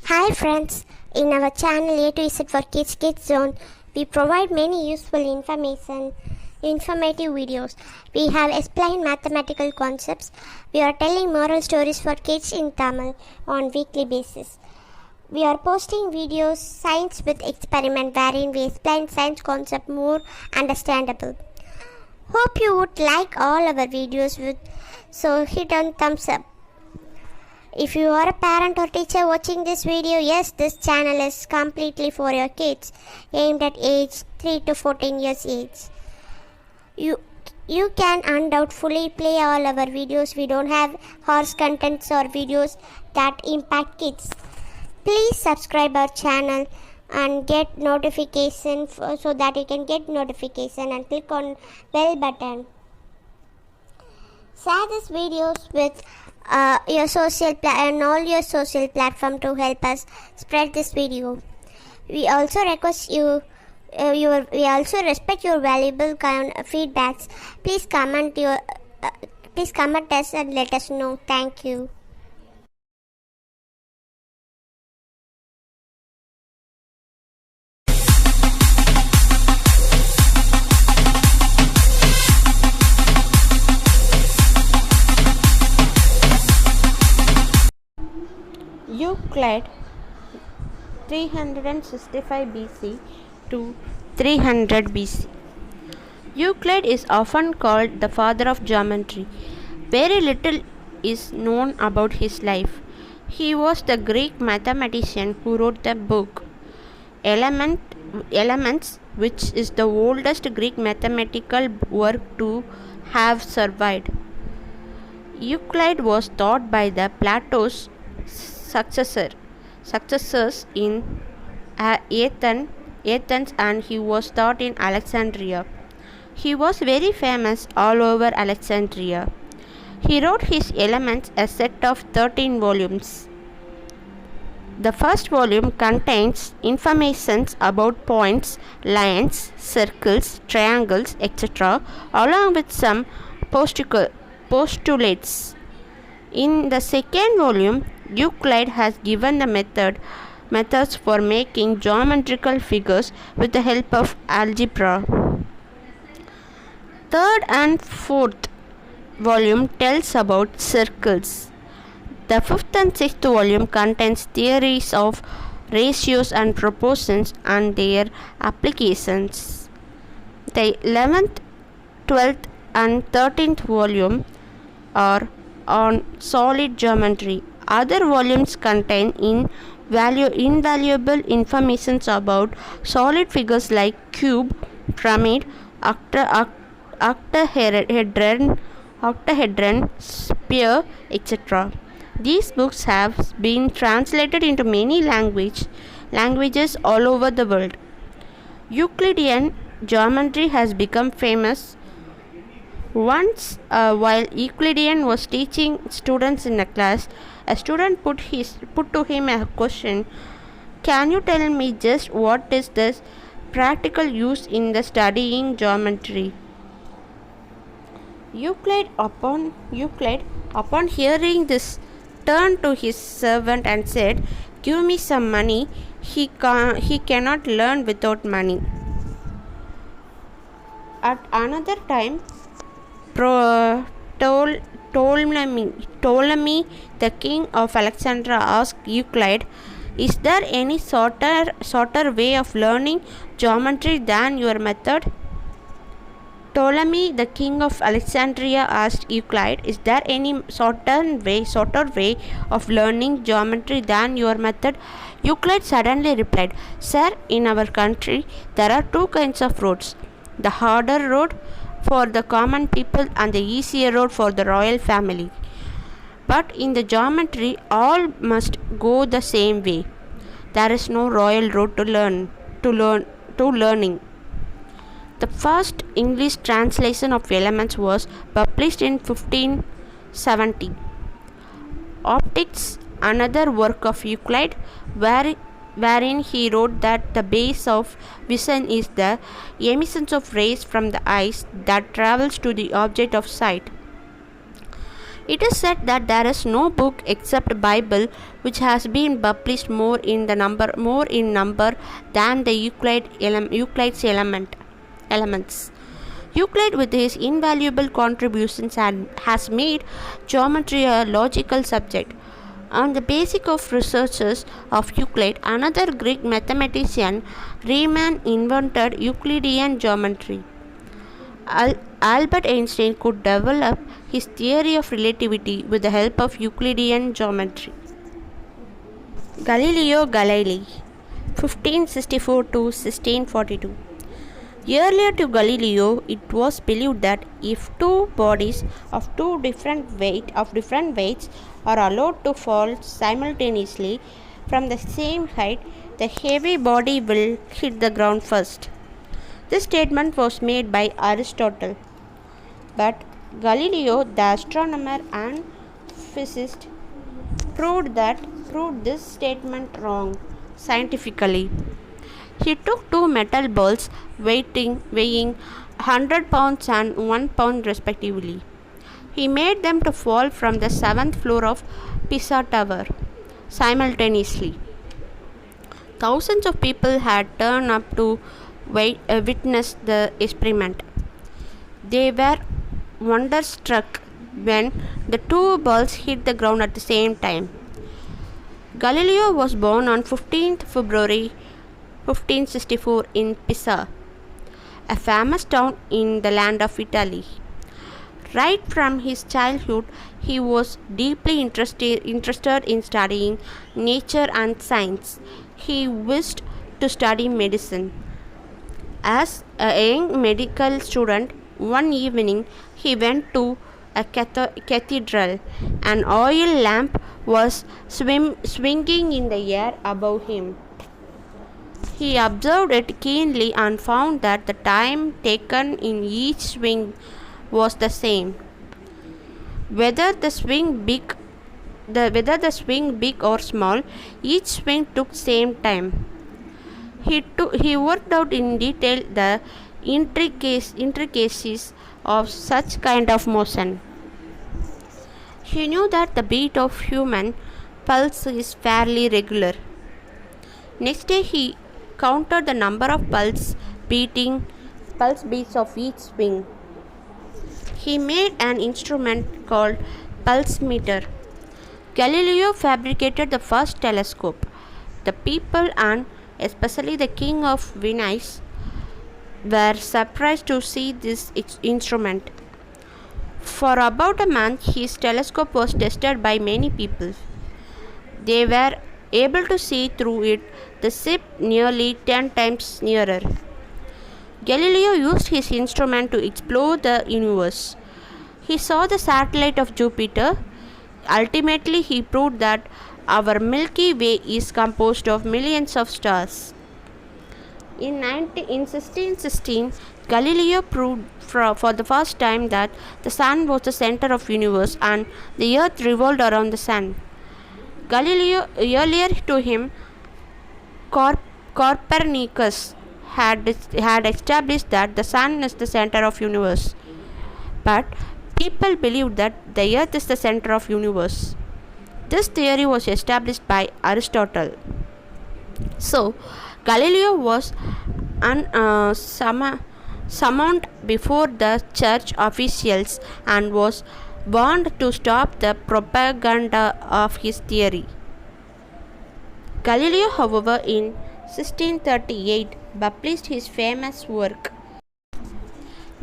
Hi friends, in our channel A to Z for Kids Zone, we provide many useful informative videos. We have explained mathematical concepts. We are telling moral stories for kids in Tamil on weekly basis. We are posting videos science with experiment wherein we explain science concept more understandable. Hope you would like all our videos so hit on thumbs up. If you are a parent or teacher watching this video, yes, this channel is completely for your kids, aimed at age 3 to 14 years age. You can undoubtedly play all our videos. We don't have harsh contents or videos that impact kids. Please subscribe our channel and get notification so that you can get notification and click on bell button. Share these videos with your and all your social platform to help us spread this video. We also request we also respect your valuable feedbacks. Please comment us and let us know. Thank you. Euclid 365 BC to 300 BC. Euclid is often called the father of geometry. Very little is known about his life. He was the Greek mathematician who wrote the book Elements, which is the oldest Greek mathematical work to have survived. Euclid was taught by the Plato's successors in Athens, and he was taught in Alexandria. He was very famous all over Alexandria. He wrote his Elements, a set of 13 volumes. The first volume contains information about points, lines, circles, triangles, etc., along with some postulates. In the second volume, Euclid has given the methods for making geometrical figures with the help of algebra. Third and fourth volume tells about circles. The fifth and sixth volume contains theories of ratios and proportions and their applications. The 11th, 12th and 13th volume are on solid geometry. Other volumes contain invaluable information about solid figures like cube, pyramid, octahedron, sphere, etc. These books have been translated into many languages all over the world. Euclidean geometry has become famous. Once, while Euclidean was teaching students in a class, a student put to him a question: "Can you tell me just what is this practical use in the studying geometry?" Euclid, upon hearing this, turned to his servant and said, "Give me some money. He cannot learn without money." At another time, Ptolemy, the king of Alexandria, asked Euclid, "Is there any shorter way of learning geometry than your method?" Ptolemy, the king of Alexandria, asked Euclid, "Is there any shorter way of learning geometry than your method?" Euclid suddenly replied, "Sir, in our country there are two kinds of roads: the harder road for the common people and the easier road for the royal family. But in the geometry, all must go the same way. There is no royal road to learning." The first English translation of Elements was published in 1570. Optics, another work of Euclid, wherein he wrote that the base of vision is the emission of rays from the eyes that travels to the object of sight. It is said that there is no book except Bible which has been published more in number than the Euclid's elements. Euclid, with his invaluable contributions, has made geometry a logical subject. On the basis of researches of Euclid, another Greek mathematician, Riemann, invented Euclidean geometry. Albert Einstein could develop his theory of relativity with the help of Euclidean geometry. Galileo Galilei, 1564 to 1642. Earlier to Galileo, it was believed that if two bodies of different weights are allowed to fall simultaneously from the same height, the heavy body will hit the ground first. This statement was made by Aristotle, but Galileo, the astronomer and physicist, proved this statement wrong scientifically. He took two metal balls weighing 100 pounds and 1 pound respectively. He made them to fall from the 7th floor of Pisa Tower simultaneously. Thousands of people had turned up to witness the experiment. They were wonderstruck when the two balls hit the ground at the same time. Galileo was born on 15th February 1564 in Pisa, a famous town in the land of Italy. Right from his childhood, he was deeply interested in studying nature and science. He wished to study medicine. As a young medical student, one evening he went to a cathedral. An oil lamp was swinging in the air above him. He observed it keenly and found that the time taken in each swing was the same. Whether the swing big or small, each swing took same time. He worked out in detail the intricacies of such kind of motion. He knew that the beat of human pulse is fairly regular. Next day he counted the number of pulse beats of each swing. He made an instrument called pulse meter. Galileo fabricated the first telescope. The people, and especially the king of Venice, were surprised to see this instrument. For about a month, his telescope was tested by many people. They were able to see through it the ship nearly 10 times nearer. Galileo used his instrument to explore the universe. He saw the satellite of Jupiter. Ultimately, he proved that our Milky Way is composed of millions of stars. In 1616, Galileo proved for the first time that the sun was the center of the universe and the earth revolved around the sun. Galileo, earlier to him, Copernicus had established that the sun is the center of the universe. But people believed that the earth is the center of the universe. This theory was established by Aristotle. So, Galileo was summoned before the church officials and was warned to stop the propaganda of his theory. Galileo, however, in 1638 published his famous work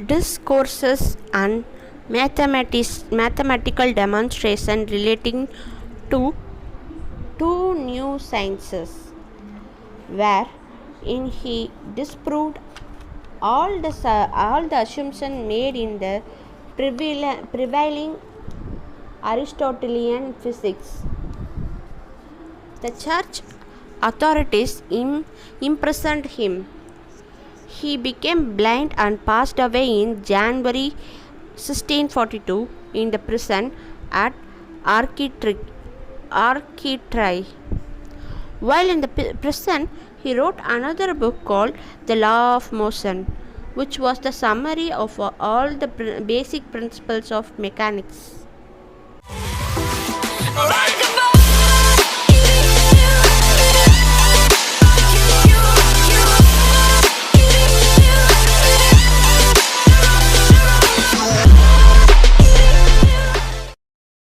Discourses and Mathematical Demonstration relating to two new sciences, wherein he disproved all the assumptions made in the prevailing Aristotelian physics. The church authorities imprisoned him. He became blind and passed away in January 1642 in the prison at Arcetri. While in the prison, he wrote another book called The Law of Motion, which was the summary of all the basic principles of mechanics. Alright.